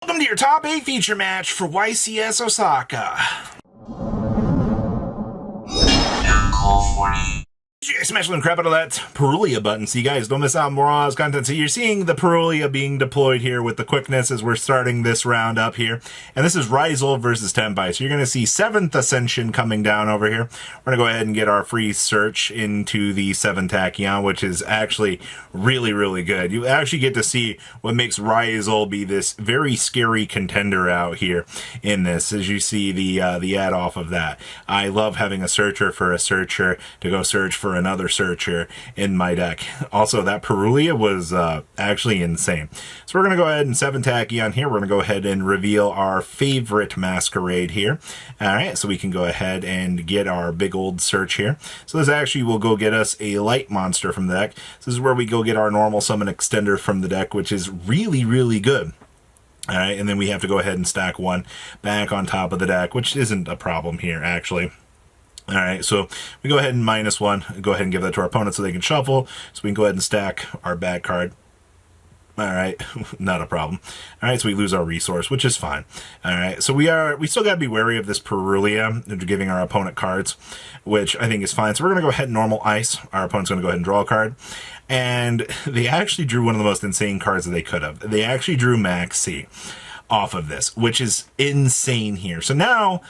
Welcome to your top 8 feature match for YCS Osaka. Smash the crap out of that Perulia button so you guys don't miss out on more Oz content. So you're seeing the Perulia being deployed here with the quickness as we're starting this round up here. And this is Ryzeal versus Tenpai. So you're going to see 7th Ascension coming down over here. We're going to go ahead and get our free search into the 7 Tachyon, which is actually really, really good. You actually get to see what makes Ryzeal be this very scary contender out here in this, as you see the ad off of that. I love having a searcher for a searcher to go search for another searcher in my deck. Also, that Perulia was actually insane. So we're going to go ahead and 7 Tachyon here. We're going to go ahead and reveal our favorite Masquerade here. Alright, so we can go ahead and get our big old search here. So this actually will go get us a light monster from the deck. So this is where we go get our normal summon extender from the deck, which is really, really good. Alright, and then we have to go ahead and stack one back on top of the deck, which isn't a problem here, actually. Alright, so we go ahead and -1, go ahead and give that to our opponent so they can shuffle, so we can go ahead and stack our back card. Alright, not a problem. Alright, so we lose our resource, which is fine. Alright, so we still gotta be wary of this Perulia, giving our opponent cards, which I think is fine. So we're gonna go ahead and normal ice. Our opponent's gonna go ahead and draw a card. And they actually drew one of the most insane cards that they could have. They actually drew Max C off of this, which is insane here. So now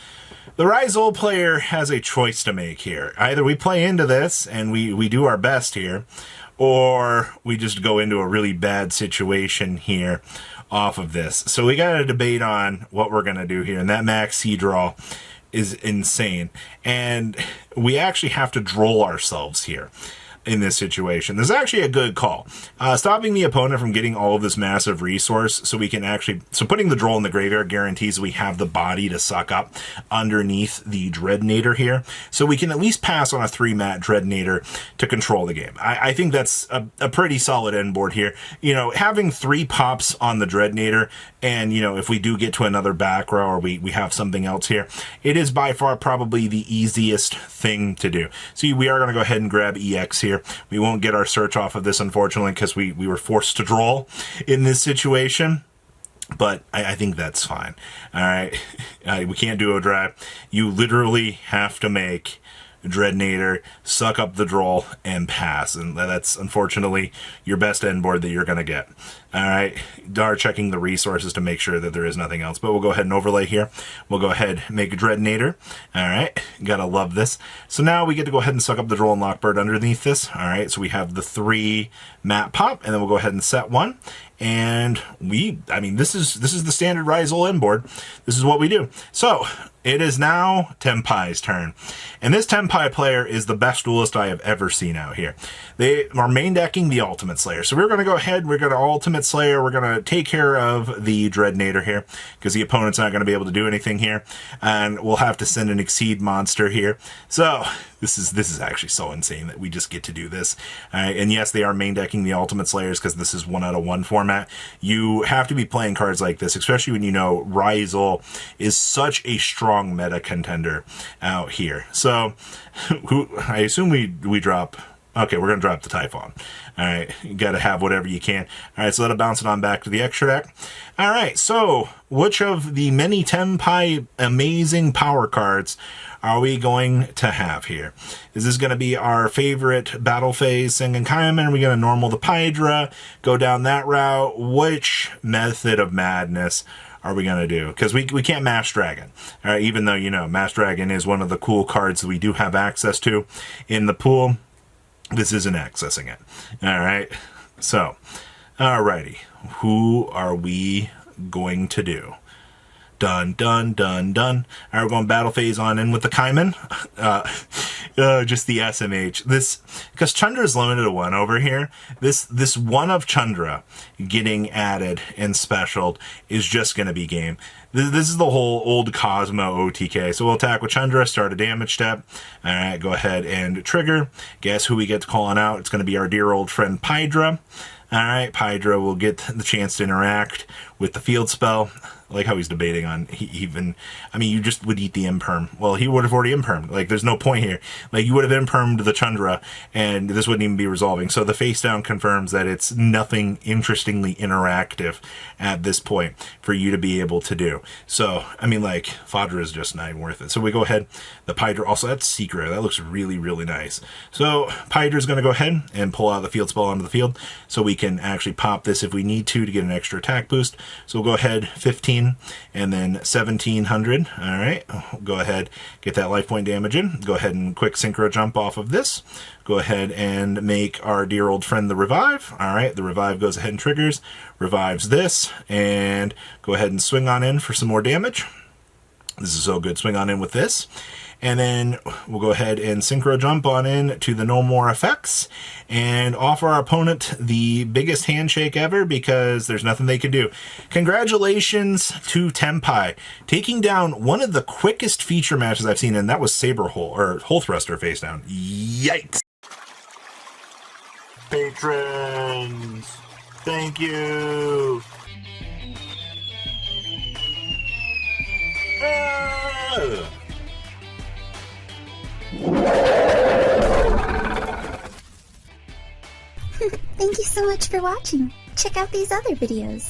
the Ryzeal player has a choice to make here. Either we play into this and we do our best here, or we just go into a really bad situation here off of this. So we got to debate on what we're going to do here. And that Max C draw is insane. And we actually have to droll ourselves here in this situation. This is actually a good call. Stopping the opponent from getting all of this massive resource so we can actually... So putting the droll in the graveyard guarantees we have the body to suck up underneath the Dreadnator here. So we can at least pass on a 3-mat Dreadnator to control the game. I think that's a pretty solid end board here. You know, having 3 pops on the Dreadnator, and, you know, if we do get to another back row or we have something else here, it is by far probably the easiest thing to do. So we are going to go ahead and grab EX here. We won't get our search off of this, unfortunately, because we were forced to draw in this situation. But I think that's fine. All right. We can't do a drive. You literally have to make Dreadnator, suck up the draw, and pass. And that's, unfortunately, your best end board that you're going to get. Alright, are checking the resources to make sure that there is nothing else. But we'll go ahead and overlay here. We'll go ahead and make a Dreadnator. Alright, gotta love this. So now we get to go ahead and suck up the Droll and Lockbird underneath this. Alright, so we have the 3 map pop, and then we'll go ahead and set 1. And this is the standard Ryzeal end board. This is what we do. So it is now Tenpai's turn. And this Tenpai player is the best duelist I have ever seen out here. They are main decking the Ultimate Slayer. So we're going to go ahead, we're going to Ultimate Slayer, we're going to take care of the Dreadnator here, because the opponent's not going to be able to do anything here. And we'll have to send an Exceed monster here. So this is actually so insane that we just get to do this. And yes, they are main decking the Ultimate Slayers because this is 1 out of 1 format. You have to be playing cards like this, especially when you know Ryzeal is such a strong meta contender out here. So I assume we drop... Okay, we're going to drop the Typhon. Alright, you got to have whatever you can. Alright, so that'll bounce it on back to the extra deck. Alright, so which of the many Tenpai amazing power cards are we going to have here? Is this going to be our favorite Battle Phase Sengen Kaiman? Are we going to normal the Pydra? Go down that route? Which method of madness are we going to do? Because we can't Mash Dragon. All right, even though, you know, Mash Dragon is one of the cool cards that we do have access to in the pool. This isn't accessing it. All right. So, alrighty. Who are we going to do? Dun, dun, dun, dun. All right, we're going Battle Phase on in with the Kaiman. Just the SMH. Because Chandra's limited to 1 over here, this 1 of Chandra getting added and specialed is just going to be game. This is the whole old Cosmo OTK. So we'll attack with Chandra, start a damage step. All right, go ahead and trigger. Guess who we get to calling out? It's going to be our dear old friend Pydra. All right, Pydra will get the chance to interact with the field spell. I like how he's debating on even, I mean, you just would eat the imperm. Well, he would have already impermed. Like, there's no point here. Like, you would have impermed the Chandra, and this wouldn't even be resolving. So the face down confirms that it's nothing interestingly interactive at this point for you to be able to do. So, I mean, like, Fodra is just not even worth it. So we go ahead. The Pydra, also, that's Secret. That looks really, really nice. So Pydra is going to go ahead and pull out the field spell onto the field, so we can actually pop this if we need to get an extra attack boost. So we'll go ahead 15 and then 1700. All right, we'll go ahead, get that life point damage in. Go ahead and quick synchro jump off of this. Go ahead and make our dear old friend the revive. All right, the revive goes ahead and triggers, revives this, and go ahead and swing on in for some more damage. This is so good. Swing on in with this. And then we'll go ahead and synchro jump on in to the no more effects and offer our opponent the biggest handshake ever, because there's nothing they can do. Congratulations to Tenpai, taking down one of the quickest feature matches I've seen, and that was Saber Hole, or Hole Thruster face down. Yikes. Patrons, thank you. Thank you so much for watching. Check out these other videos.